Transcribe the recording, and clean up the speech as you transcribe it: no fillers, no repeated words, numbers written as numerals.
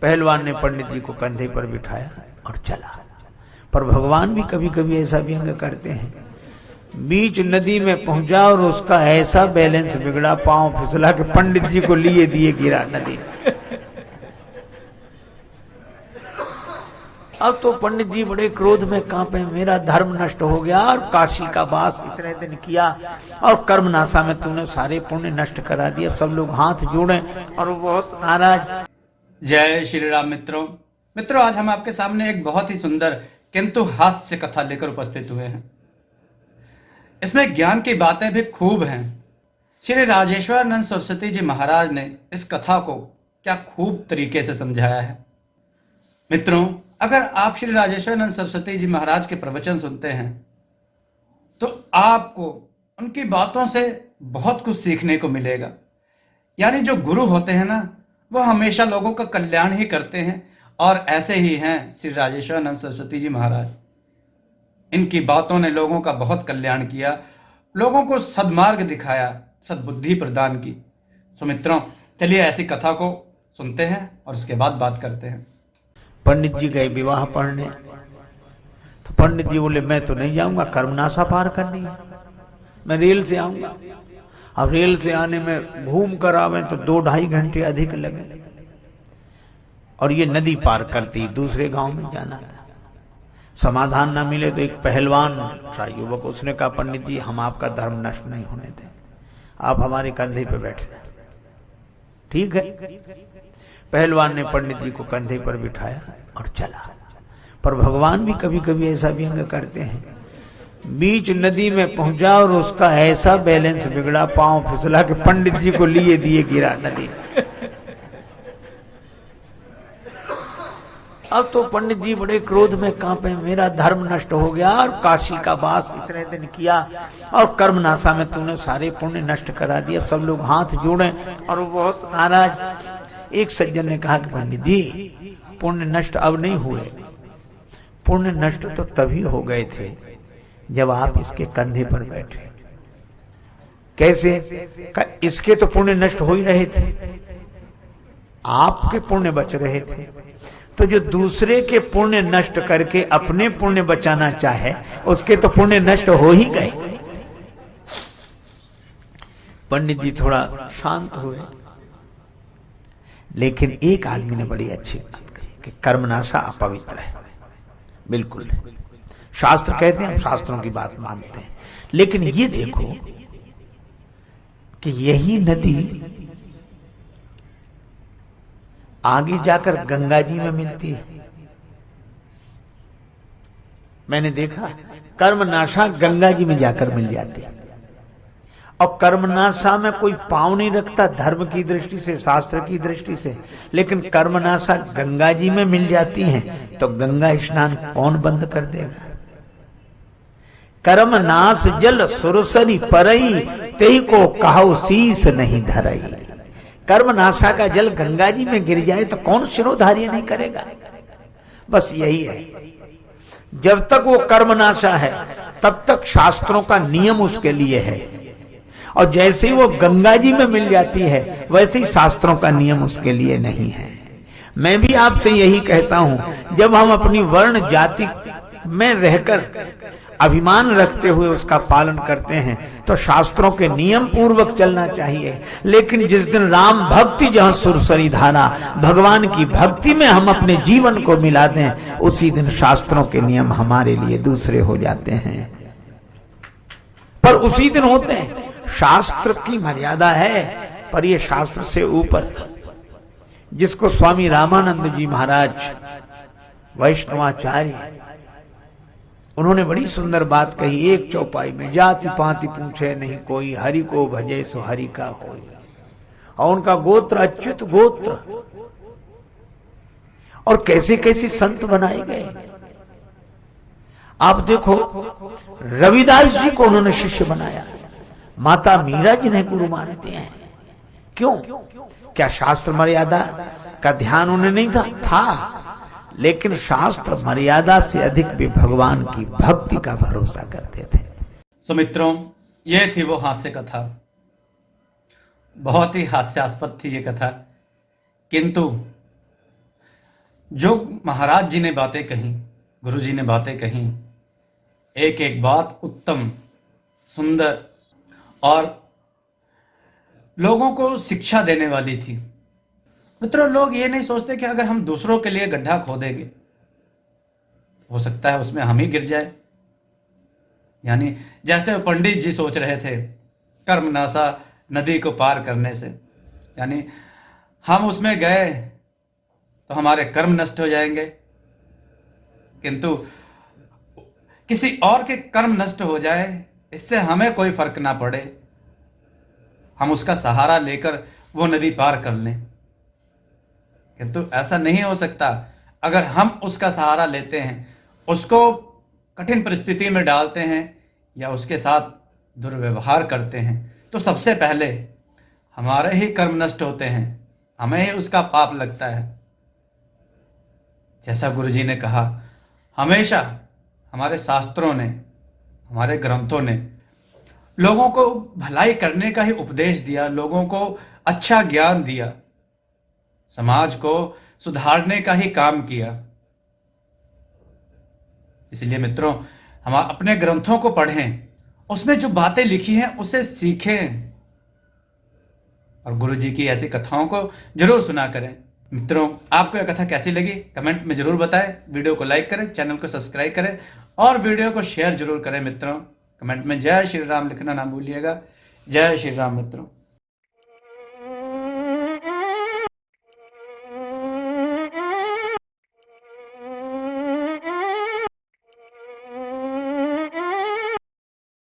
पहलवान ने पंडित जी को कंधे पर बिठाया और चला। पर भगवान भी कभी कभी ऐसा व्यंग करते हैं। बीच नदी में पहुंचा और उसका ऐसा बैलेंस बिगड़ा, पांव फिसला के पंडित जी को लिए दिए गिरा नदी में। अब तो पंडित जी बड़े क्रोध में कांपे, मेरा धर्म नष्ट हो गया और काशी का वास इतने दिन किया और कर्मनाशा में तूने सारे पुण्य नष्ट करा दिया। सब लोग हाथ जोड़े और वो बहुत नाराज। जय श्री राम। मित्रों, आज हम आपके सामने एक बहुत ही सुंदर किंतु हास्य कथा लेकर उपस्थित हुए हैं। इसमें ज्ञान की बातें भी खूब हैं। श्री राजेश्वरानंद सरस्वती जी महाराज ने इस कथा को क्या खूब तरीके से समझाया है। मित्रों, अगर आप श्री राजेश्वरानंद सरस्वती जी महाराज के प्रवचन सुनते हैं तो आपको उनकी बातों से बहुत कुछ सीखने को मिलेगा। यानी जो गुरु होते हैं ना, वो हमेशा लोगों का कल्याण ही करते हैं, और ऐसे ही हैं श्री राजेश्वरानंद सरस्वती जी महाराज। इनकी बातों ने लोगों का बहुत कल्याण किया, लोगों को सद्मार्ग दिखाया, सद्बुद्धि प्रदान की। सो मित्रों, चलिए ऐसी कथा को सुनते हैं और उसके बाद बात करते हैं। पंडित जी गए विवाह पढ़ने, तो पंडित जी बोले मैं तो नहीं जाऊंगा, कर्मनाशा पार करनी है, मैं रेल से आऊंगा। अब रेल से आने में घूम कर आवे तो 2-2.5 घंटे अधिक लगे, और ये नदी पार करती दूसरे गांव में जाना था। समाधान ना मिले तो एक पहलवान था युवक, उसने कहा पंडित जी हम आपका धर्म नष्ट नहीं होने दें, आप हमारे कंधे पे बैठ जाए। ठीक है। पहलवान ने पंडित जी को कंधे पर बिठाया और चला। पर भगवान भी कभी कभी ऐसा व्यंग करते हैं। बीच नदी में पहुंचा और उसका ऐसा बैलेंस बिगड़ा, पांव फिसला के पंडित जी को लिए दिए गिरा नदी में। अब तो पंडित जी बड़े क्रोध में कांपे, मेरा धर्म नष्ट हो गया और काशी का वास इतने दिन किया और कर्मनाशा में तूने सारे पुण्य नष्ट करा दिया। सब लोग हाथ जोड़े और वो बहुत नाराज। एक सज्जन ने कहा कि पंडित जी पुण्य नष्ट अब नहीं हुए, पुण्य नष्ट तो तभी हो गए थे जब आप इसके कंधे पर बैठे। कैसे? इसके तो पुण्य नष्ट हो ही रहे थे, आपके पुण्य बच रहे थे। तो जो दूसरे के पुण्य नष्ट करके अपने पुण्य बचाना चाहे, उसके तो पुण्य नष्ट हो ही गए। पंडित जी थोड़ा शांत हुए, लेकिन एक आदमी ने बड़ी अच्छी बात कही कि कर्मनाशा अपवित्र है। बिल्कुल, शास्त्र कहते हैं, हम शास्त्रों की बात मानते हैं, लेकिन ये देखो कि यही नदी आगे जाकर गंगा जी में मिलती है। मैंने देखा कर्मनाशा गंगा जी में जाकर मिल जाती है, और कर्मनाशा में कोई पांव नहीं रखता धर्म की दृष्टि से, शास्त्र की दृष्टि से, लेकिन कर्मनाशा गंगा जी में मिल जाती हैं तो गंगा स्नान कौन बंद कर देगा? कर्मनाश जल सुरसरी परई, तेई को कहो शीस नहीं धरई। कर्मनाशा का जल गंगा जी में गिर जाए तो कौन शिरोधार्य नहीं करेगा? बस यही है, जब तक वो कर्मनाशा है तब तक शास्त्रों का नियम उसके लिए है, और जैसे ही वो गंगा जी में मिल जाती है वैसे ही शास्त्रों का नियम उसके लिए नहीं है। मैं भी आपसे यही कहता हूं, जब हम अपनी वर्ण जाति में रहकर अभिमान रखते हुए उसका पालन करते हैं तो शास्त्रों के नियम पूर्वक चलना चाहिए। लेकिन जिस दिन राम भक्ति जहां सुरसरी धारा, भगवान की भक्ति में हम अपने जीवन को मिला दें, उसी दिन शास्त्रों के नियम हमारे लिए दूसरे हो जाते हैं। पर उसी दिन होते हैं, शास्त्र की मर्यादा है, पर यह शास्त्र से ऊपर, जिसको स्वामी रामानंद जी महाराज वैष्णवाचार्य, उन्होंने बड़ी सुंदर बात कही एक चौपाई में, जाति पाति पूछे नहीं कोई, हरि को भजे सो हरि का होय। और उनका गोत्र अच्युत गोत्र, और कैसे कैसे संत बनाए गए। आप देखो रविदास जी को उन्होंने शिष्य बनाया, माता मीरा जिन्हें गुरु मानते हैं। क्यों? क्या शास्त्र मर्यादा का ध्यान उन्हें नहीं था? लेकिन शास्त्र मर्यादा से अधिक भी भगवान की भक्ति का भरोसा करते थे। सो मित्रों, ये थी वो हास्य कथा। बहुत ही हास्यास्पद थी ये कथा, किंतु जो महाराज जी ने बातें कही, गुरु जी ने बातें कही, एक एक बात उत्तम, सुंदर और लोगों को शिक्षा देने वाली थी। मित्रों, लोग ये नहीं सोचते कि अगर हम दूसरों के लिए गड्ढा खोदेंगे, हो सकता है उसमें हम ही गिर जाए। यानी जैसे पंडित जी सोच रहे थे कर्मनाशा नदी को पार करने से, यानी हम उसमें गए तो हमारे कर्म नष्ट हो जाएंगे, किंतु किसी और के कर्म नष्ट हो जाए इससे हमें कोई फर्क ना पड़े, हम उसका सहारा लेकर वो नदी पार कर लें। किंतु ऐसा नहीं हो सकता। अगर हम उसका सहारा लेते हैं, उसको कठिन परिस्थिति में डालते हैं या उसके साथ दुर्व्यवहार करते हैं, तो सबसे पहले हमारे ही कर्म नष्ट होते हैं, हमें ही उसका पाप लगता है। जैसा गुरु जी ने कहा, हमेशा हमारे शास्त्रों ने, हमारे ग्रंथों ने लोगों को भलाई करने का ही उपदेश दिया, लोगों को अच्छा ज्ञान दिया, समाज को सुधारने का ही काम किया। इसलिए मित्रों, हम अपने ग्रंथों को पढ़ें, उसमें जो बातें लिखी हैं उसे सीखें और गुरु जी की ऐसी कथाओं को जरूर सुना करें। मित्रों, आपको यह कथा कैसी लगी कमेंट में जरूर बताएं। वीडियो को लाइक करें, चैनल को सब्सक्राइब करें और वीडियो को शेयर जरूर करें। मित्रों, कमेंट में जय श्री राम लिखना ना भूलिएगा। जय श्री राम मित्रों।